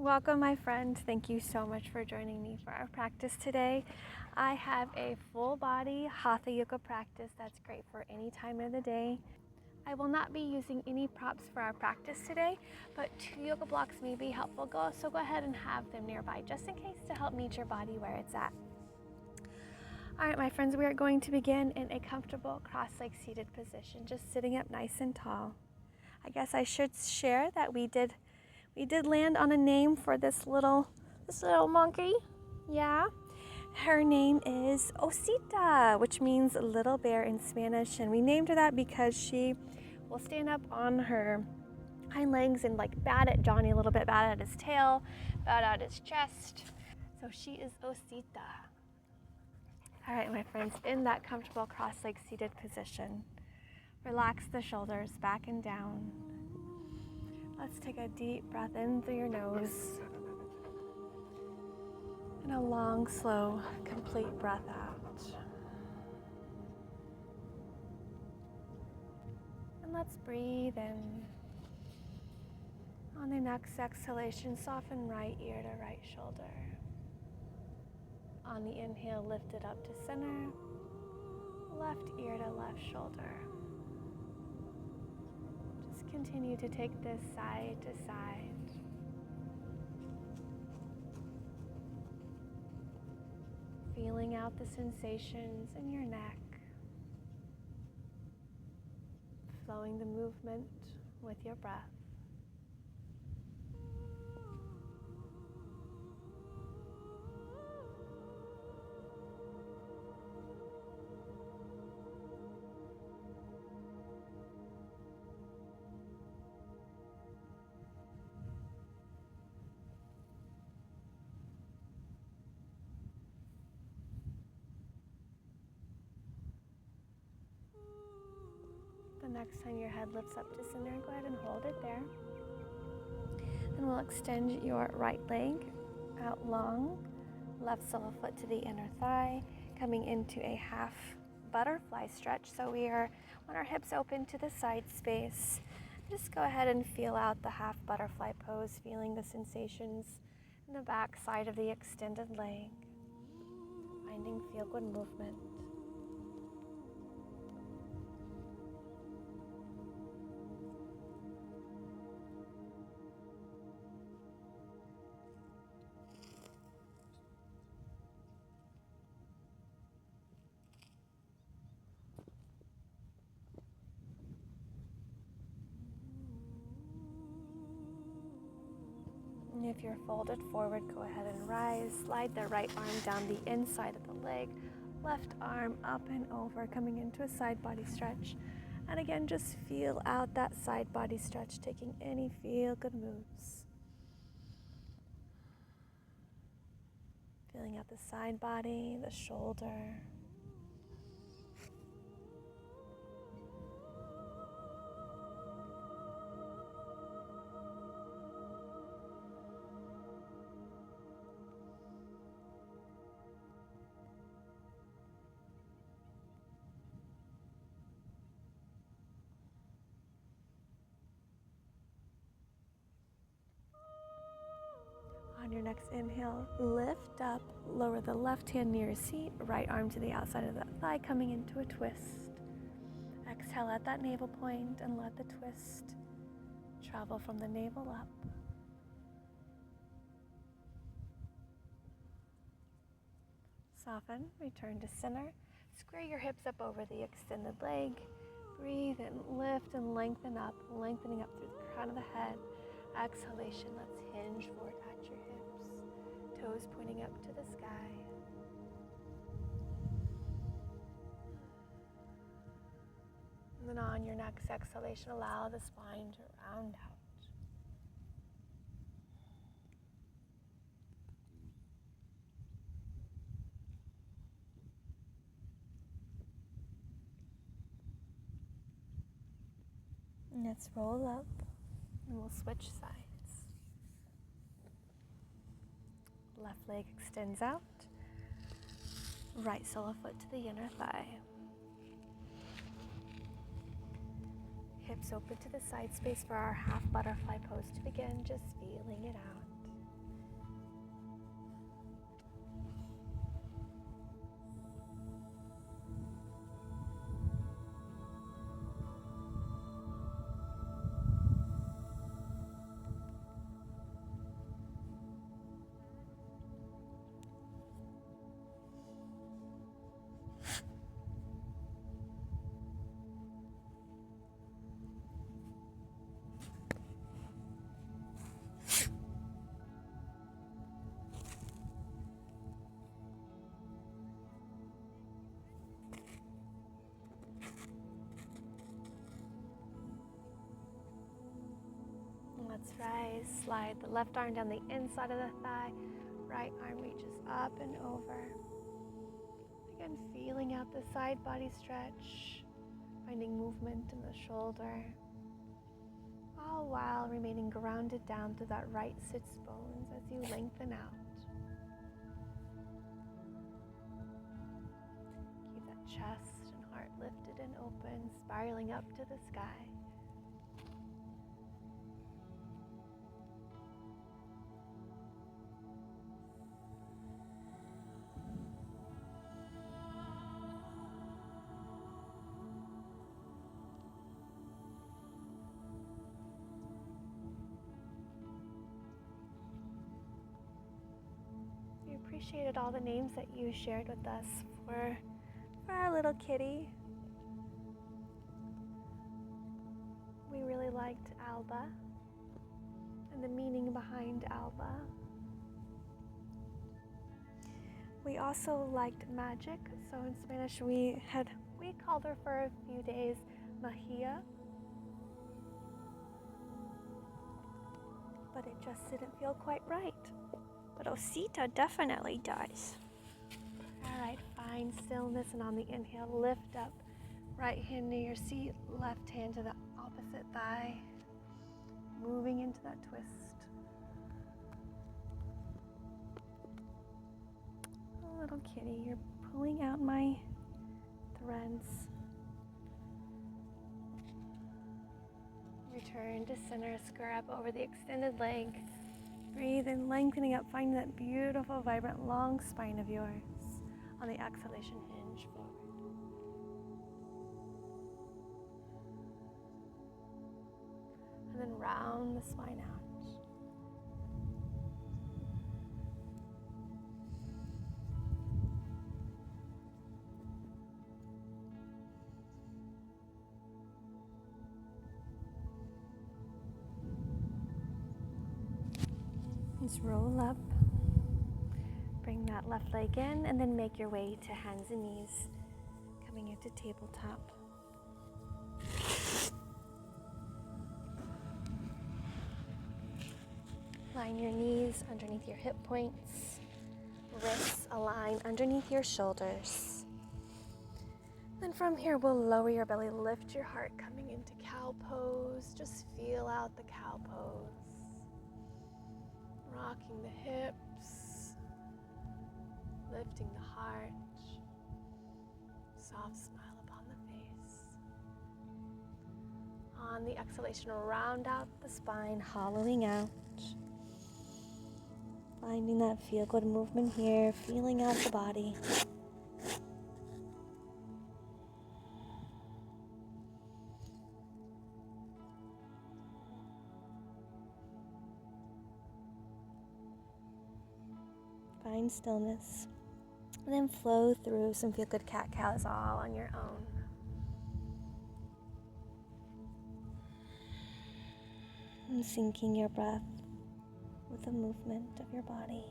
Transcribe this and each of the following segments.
Welcome, my friend. Thank you so much for joining me for our practice today. I have a full body Hatha yoga practice that's great for any time of the day. I will not be using any props for our practice today, but 2 yoga blocks may be helpful. So go ahead and have them nearby just in case to help meet your body where it's at. All right, my friends, we are going to begin in a comfortable cross-legged seated position, just sitting up nice and tall. I guess I should share that we did land on a name for this little monkey. Yeah. Her name is Osita, which means little bear in Spanish, and we named her that because she will stand up on her hind legs and bat at Johnny a little bit, bat at his tail, bat at his chest. So she is Osita. All right, my friends, in that comfortable cross-legged seated position, relax the shoulders back and down. Let's take a deep breath in through your nose and a long, slow, complete breath out. And let's breathe in. On the next exhalation, soften right ear to right shoulder. On the inhale, lift it up to center, left ear to left shoulder. Just continue to take this side to side. Feeling out the sensations in your neck. Flowing the movement with your breath. The next time your head lifts up to center, go ahead and hold it there. Then we'll extend your right leg out long, left sole foot to the inner thigh, coming into a half butterfly stretch. So we want our hips open to the side space. Just go ahead and feel out the half butterfly pose, feeling the sensations in the back side of the extended leg, finding feel-good movement. If you're folded forward, go ahead and rise. Slide the right arm down the inside of the leg. Left arm up and over, coming into a side body stretch. And again, just feel out that side body stretch, taking any feel-good moves. Feeling out the side body, the shoulder. On your next inhale, lift up, lower the left hand near your seat, right arm to the outside of the thigh, coming into a twist. Exhale at that navel point and let the twist travel from the navel up. Soften, return to center. Square your hips up over the extended leg. Breathe and lift and lengthen up, lengthening up through the crown of the head. Exhalation, let's hinge forward at your hips, toes pointing up to the sky. And then on your next exhalation, allow the spine to round out. And let's roll up. And we'll switch sides. Left leg extends out. Right sole of foot to the inner thigh. Hips open to the side space for our half butterfly pose to begin, just feeling it out. That's right. Slide the left arm down the inside of the thigh. Right arm reaches up and over. Again, feeling out the side body stretch, finding movement in the shoulder, all while remaining grounded down through that right sits bones as you lengthen out. Keep that chest and heart lifted and open, spiraling up to the sky. We appreciated all the names that you shared with us for our little kitty. We really liked Alba and the meaning behind Alba. We also liked magic, so in Spanish we called her for a few days Magia, but it just didn't feel quite right. But Osita definitely does. All right, find stillness, and on the inhale, lift up. Right hand near your seat, left hand to the opposite thigh, moving into that twist. Oh, little kitty, you're pulling out my threads. Return to center, square up over the extended leg. Breathe in, lengthening up, finding that beautiful, vibrant, long spine of yours. On the exhalation, hinge forward. And then round the spine out. Just roll up. Bring that left leg in and then make your way to hands and knees, coming into tabletop. Line your knees underneath your hip points. Wrists align underneath your shoulders. Then from here, we'll lower your belly, lift your heart, coming into cow pose. Just feel out the cow pose. Rocking the hips, lifting the heart, soft smile upon the face. On the exhalation, round out the spine, hollowing out. Finding that feel-good movement here, feeling out the body. Find stillness, and then flow through some feel-good cat-cows all on your own. And syncing your breath with the movement of your body.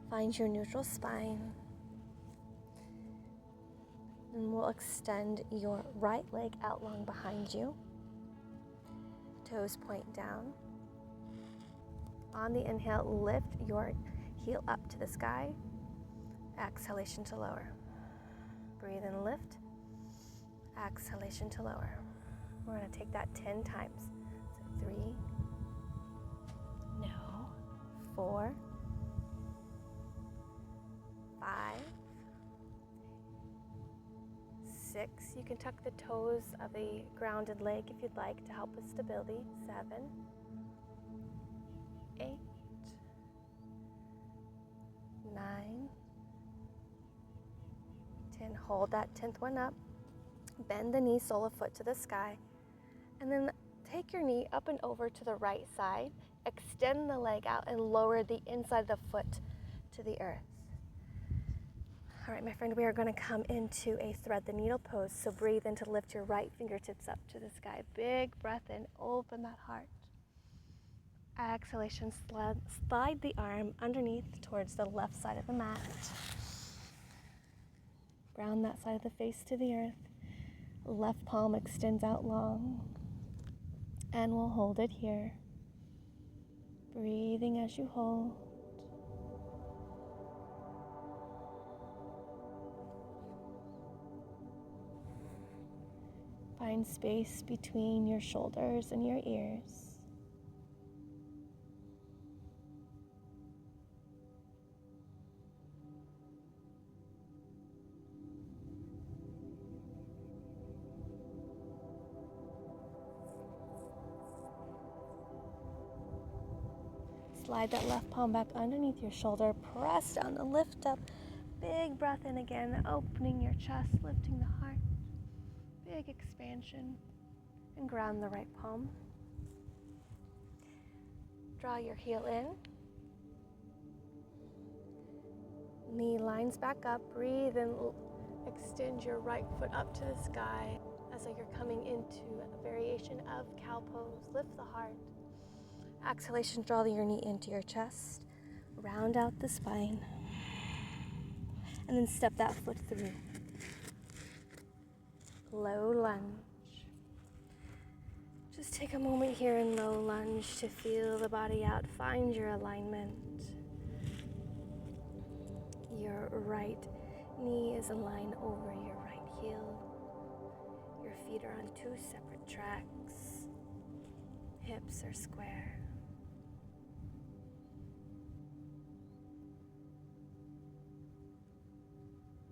Find your neutral spine. And we'll extend your right leg out long behind you. Toes point down. On the inhale, lift your heel up to the sky. Exhalation to lower. Breathe in, lift. Exhalation to lower. We're going to take that 10 times. So 3, no, 4, 5, 6. You can tuck the toes of the grounded leg if you'd like to help with stability. 7, 8, 9, 10. Hold that 10th one up. Bend the knee, sole of foot to the sky. And then take your knee up and over to the right side. Extend the leg out and lower the inside of the foot to the earth. All right, my friend, we are going to come into a thread the needle pose. So breathe in to lift your right fingertips up to the sky. Big breath in, open that heart. Exhalation, slide the arm underneath towards the left side of the mat. Ground that side of the face to the earth. Left palm extends out long. And we'll hold it here. Breathing as you hold. Find space between your shoulders and your ears. Slide that left palm back underneath your shoulder. Press down and lift up. Big breath in again, opening your chest, lifting the heart. Big expansion. And ground the right palm. Draw your heel in. Knee lines back up. Breathe and extend your right foot up to the sky as though you're coming into a variation of cow pose. Lift the heart. Exhalation, draw your knee into your chest. Round out the spine. And then step that foot through. Low lunge. Just take a moment here in low lunge to feel the body out. Find your alignment. Your right knee is aligned over your right heel. Your feet are on two separate tracks. Hips are square.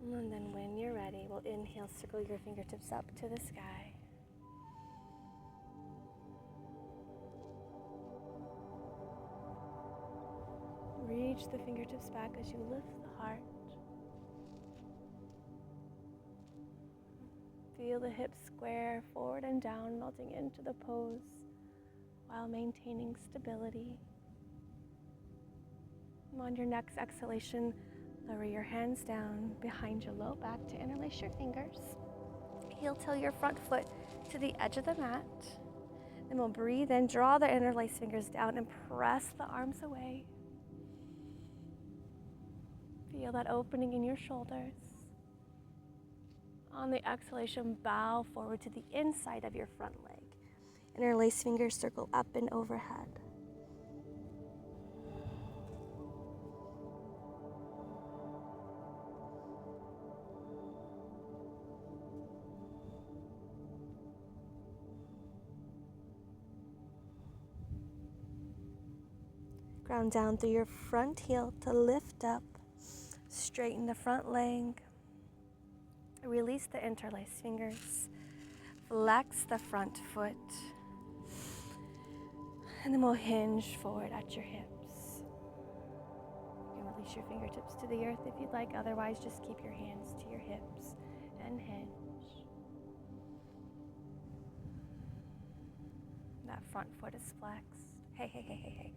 And then when you're ready, we'll inhale, circle your fingertips up to the sky. Reach the fingertips back as you lift the heart. Feel the hips square forward and down, melting into the pose while maintaining stability. And on your next exhalation, lower your hands down behind your low back to interlace your fingers. Heel till your front foot to the edge of the mat. Then we'll breathe in, draw the interlaced fingers down and press the arms away. Feel that opening in your shoulders. On the exhalation, bow forward to the inside of your front leg. Interlace fingers circle up and overhead. Ground down through your front heel to lift up. Straighten the front leg. Release the interlaced fingers. Flex the front foot. And then we'll hinge forward at your hips. You can release your fingertips to the earth if you'd like. Otherwise, just keep your hands to your hips and hinge. That front foot is flexed. Hey, hey, hey, hey, hey.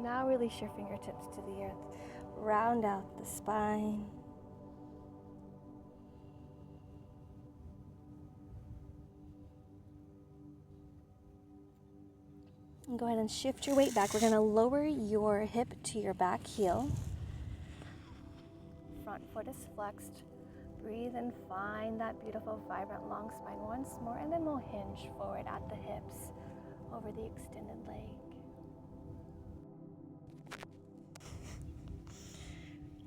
Now release your fingertips to the earth. Round out the spine. And go ahead and shift your weight back. We're going to lower your hip to your back heel. Front foot is flexed. Breathe and find that beautiful, vibrant, long spine once more. And then we'll hinge forward at the hips over the extended leg.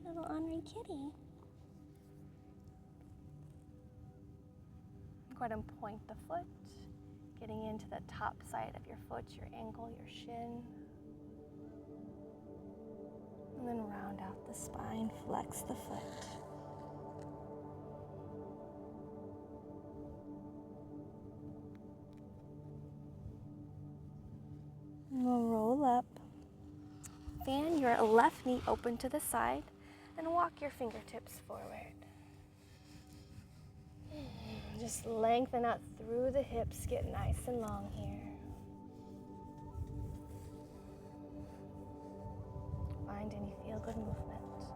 Little ornery kitty. Go ahead and point the foot, getting into the top side of your foot, your ankle, your shin. And then round out the spine, flex the foot. And we'll roll up. Fan your left knee open to the side. And walk your fingertips forward. Just lengthen out through the hips, get nice and long here. Find any feel-good movement.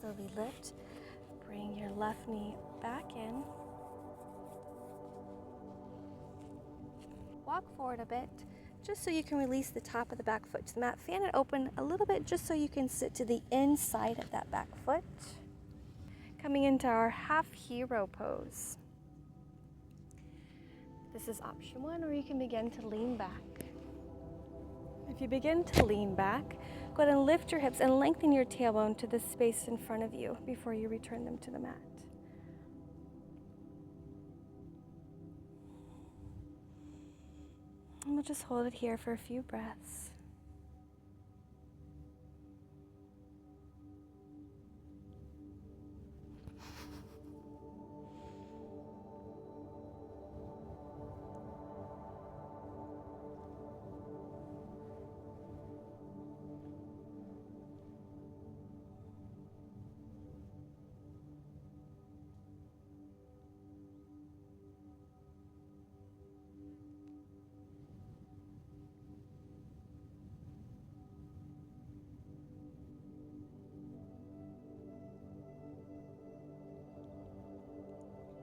Slowly lift. Bring your left knee back in. Walk forward a bit, just so you can release the top of the back foot to the mat. Fan it open a little bit, just so you can sit to the inside of that back foot. Coming into our half hero pose. This is option 1, or you can begin to lean back. If you begin to lean back, go ahead and lift your hips and lengthen your tailbone to the space in front of you before you return them to the mat. And we'll just hold it here for a few breaths.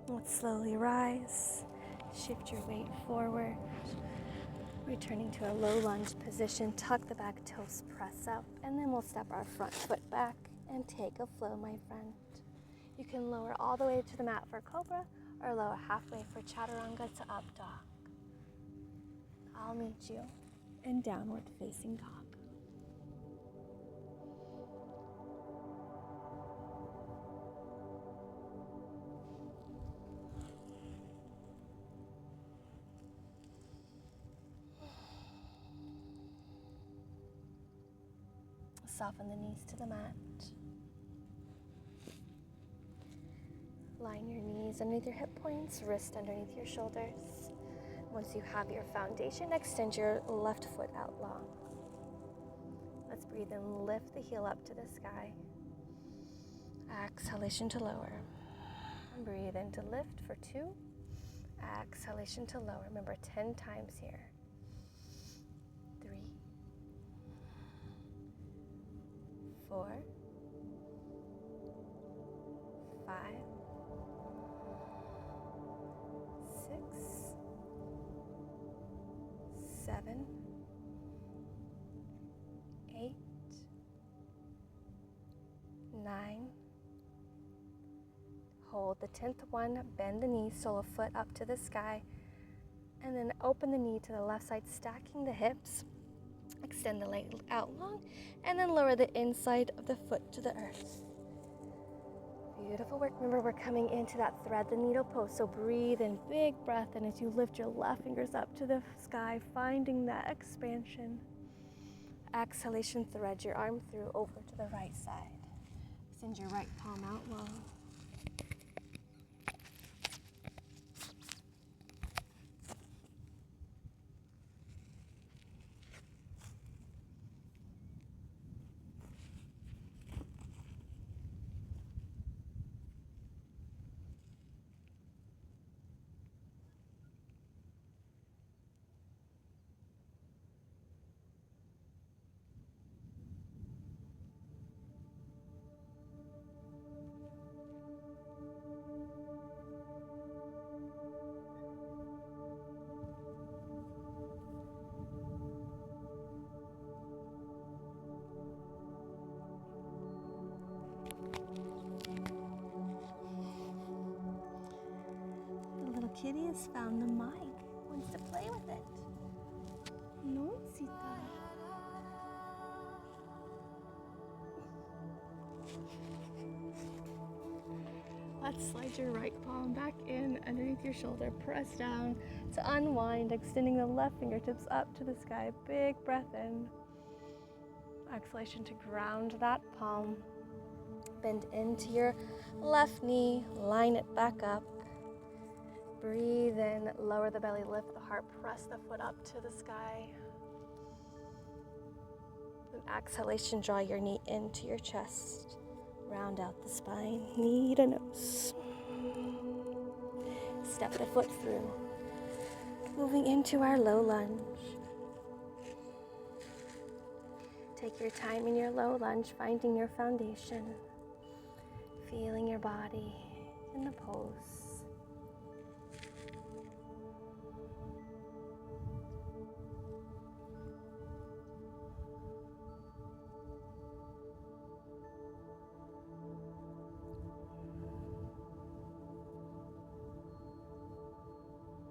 Let's slowly rise, shift your weight forward, returning to a low lunge position. Tuck the back toes, press up, and then we'll step our front foot back and take a flow, my friend. You can lower all the way to the mat for cobra, or lower halfway for chaturanga to up dog. I'll meet you in downward facing dog. Soften the knees to the mat. Line your knees underneath your hip points, wrist underneath your shoulders. Once you have your foundation, extend your left foot out long. Let's breathe and lift the heel up to the sky. Exhalation to lower. And breathe in to lift for 2. Exhalation to lower. Remember, 10 times here. 3, 4, 5, 6, 7, 8, 9. Hold the 10th one, bend the knees, sole a foot up to the sky, and then open the knee to the left side, stacking the hips. Extend the leg out long, and then lower the inside of the foot to the earth. Beautiful work. Remember, we're coming into that thread the needle pose, so breathe in, big breath, and as you lift your left fingers up to the sky, finding that expansion. Exhalation, thread your arm through over to the right side. Send your right palm out long. Kitty has found the mic. Wants to play with it. No, Sita. Let's slide your right palm back in underneath your shoulder. Press down to unwind, extending the left fingertips up to the sky. Big breath in. Exhalation to ground that palm. Bend into your left knee. Line it back up. Breathe in, lower the belly, lift the heart, press the foot up to the sky. Then exhalation, draw your knee into your chest. Round out the spine, knee to nose. Step the foot through. Moving into our low lunge. Take your time in your low lunge, finding your foundation. feeling your body in the pose.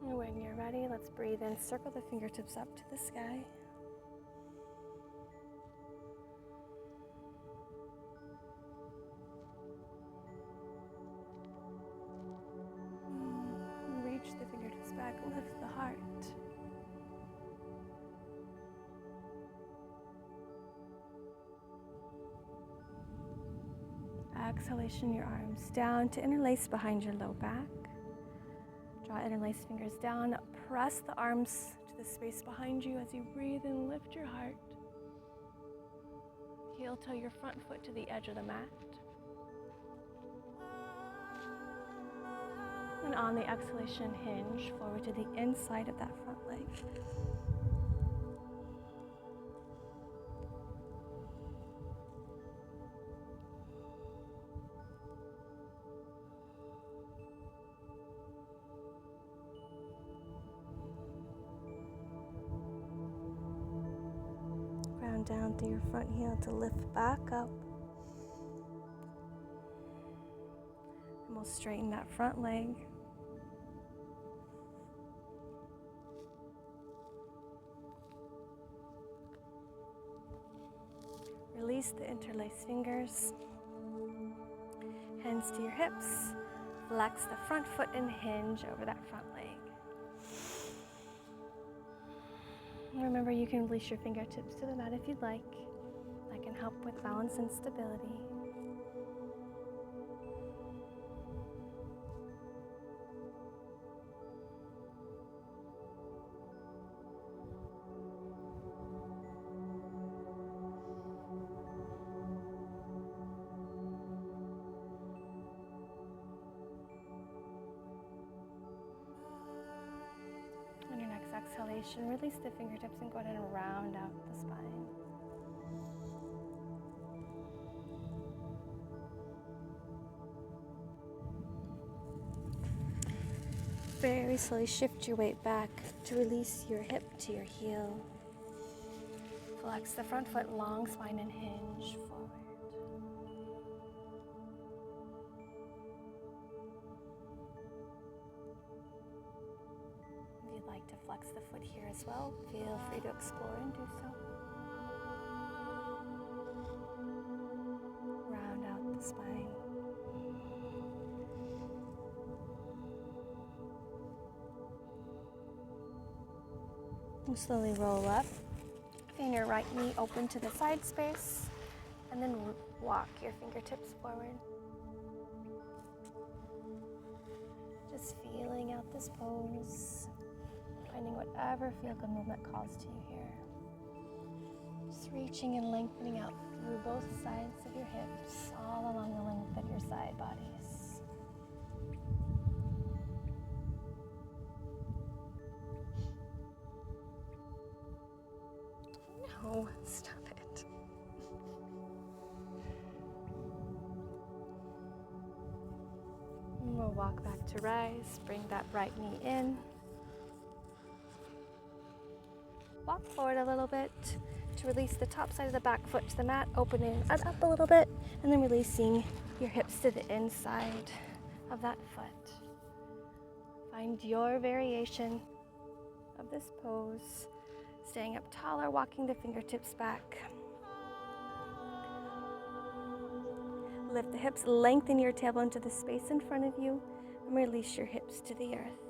And when you're ready, let's breathe in, circle the fingertips up to the sky. Reach the fingertips back, lift the heart. Exhalation, your arms down to interlace behind your low back. Draw interlaced fingers down, press the arms to the space behind you as you breathe and lift your heart. Heel toe your front foot to the edge of the mat. And on the exhalation, hinge forward to the inside of that front leg. Ground down through your front heel to lift back up. And we'll straighten that front leg. Release the interlaced fingers. Hands to your hips. Flex the front foot and hinge over that front leg. Remember, you can release your fingertips to the mat if you'd like. That can help with balance and stability. On your next exhalation, release the fingertips and go ahead and round out the spine. Very slowly shift your weight back to release your hip to your heel. Flex the front foot, long spine, and hinge forward. If you'd like to flex the foot here as well, feel free to explore and do so. Round out the spine. And slowly roll up. Fan your right knee open to the side space, and then walk your fingertips forward. Just feeling out this pose, finding whatever feel-good movement calls to you here. Just reaching and lengthening out through both sides of your hips, all along the length of your side bodies. No, stop it. And we'll walk back to rise, bring that right knee in. Walk forward a little bit to release the top side of the back foot to the mat, opening it up a little bit, and then releasing your hips to the inside of that foot. Find your variation of this pose. Staying up taller, walking the fingertips back. Lift the hips, lengthen your tailbone to the space in front of you, and release your hips to the earth.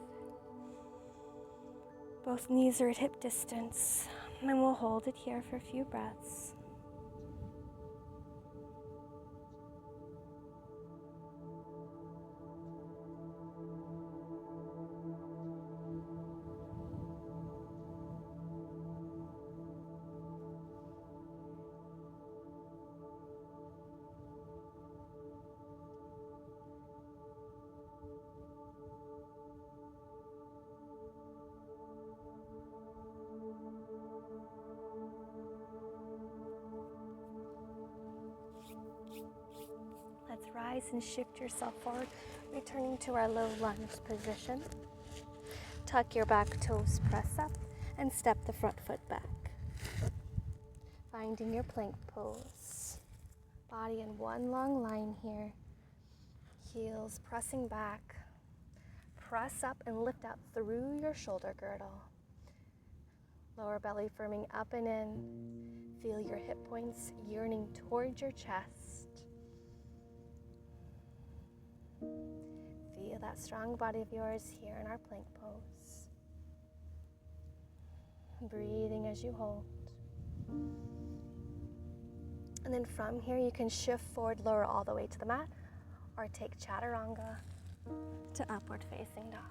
Both knees are at hip distance, and we'll hold it here for a few breaths. rise and shift yourself forward, returning to our low lunge position. Tuck your back toes, press up, and step the front foot back. Finding your plank pose. Body in one long line here. Heels pressing back. Press up and lift out through your shoulder girdle. Lower belly firming up and in. Feel your hip points yearning towards your chest. Feel that strong body of yours here in our plank pose. Breathing as you hold. And then from here you can shift forward, lower all the way to the mat, or take chaturanga to upward facing dog.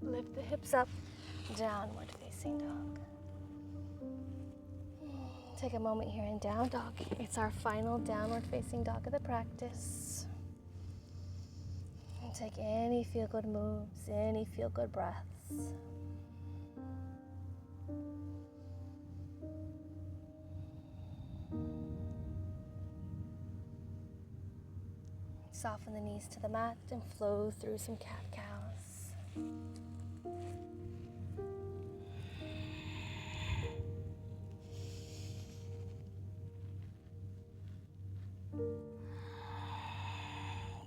Lift the hips up, downward facing dog. Take a moment here in down dog. It's our final downward facing dog of the practice. Take any feel-good moves, any feel-good breaths. Soften the knees to the mat and flow through some cat-cows.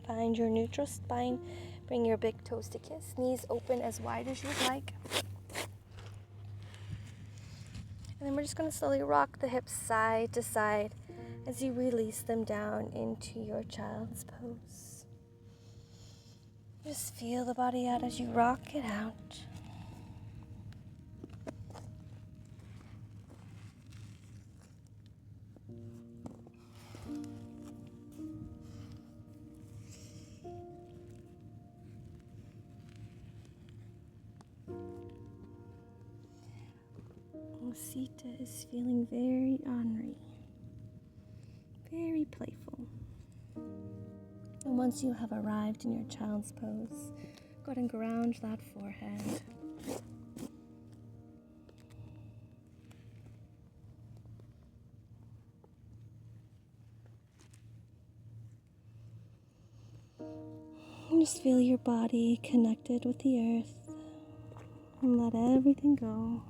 Find your neutral spine. Bring your big toes to kiss. Knees open as wide as you'd like. And then we're just going to slowly rock the hips side to side as you release them down into your child's pose. Just feel the body out as you rock it out. Sita is feeling very ornery, very playful. And once you have arrived in your child's pose, go ahead and ground that forehead. And just feel your body connected with the earth and let everything go.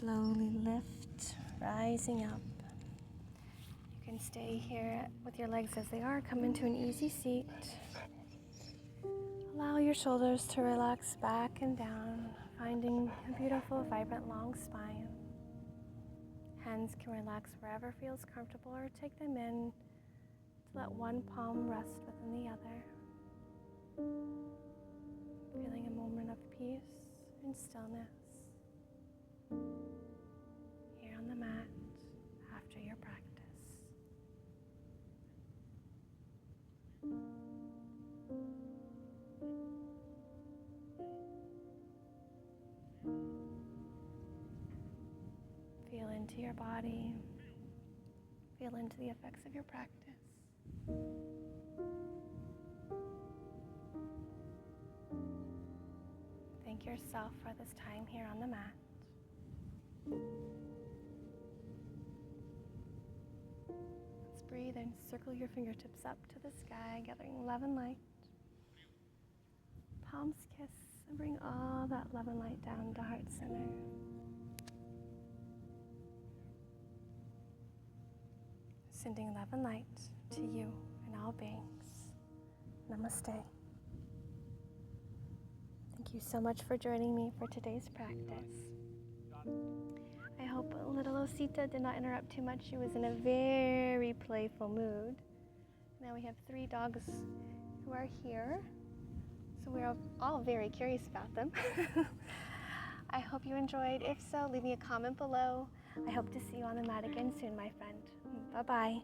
Slowly lift, rising up. You can stay here with your legs as they are. Come into an easy seat. Allow your shoulders to relax back and down, finding a beautiful, vibrant, long spine. Hands can relax wherever feels comfortable, or take them in to let one palm rest within the other. Feeling a moment of peace and stillness here on the mat after your practice. Feel into your body. Feel into the effects of your practice. Thank yourself for this time here on the mat. Let's breathe and circle your fingertips up to the sky, gathering love and light. Palms kiss and bring all that love and light down to heart center. Sending love and light to you and all beings. Namaste. Thank you so much for joining me for today's practice. I hope little Osita did not interrupt too much. She was in a very playful mood. Now we have 3 dogs who are here, so we're all very curious about them. I hope you enjoyed. If so, leave me a comment below. I hope to see you on the mat again soon, my friend. Bye-bye.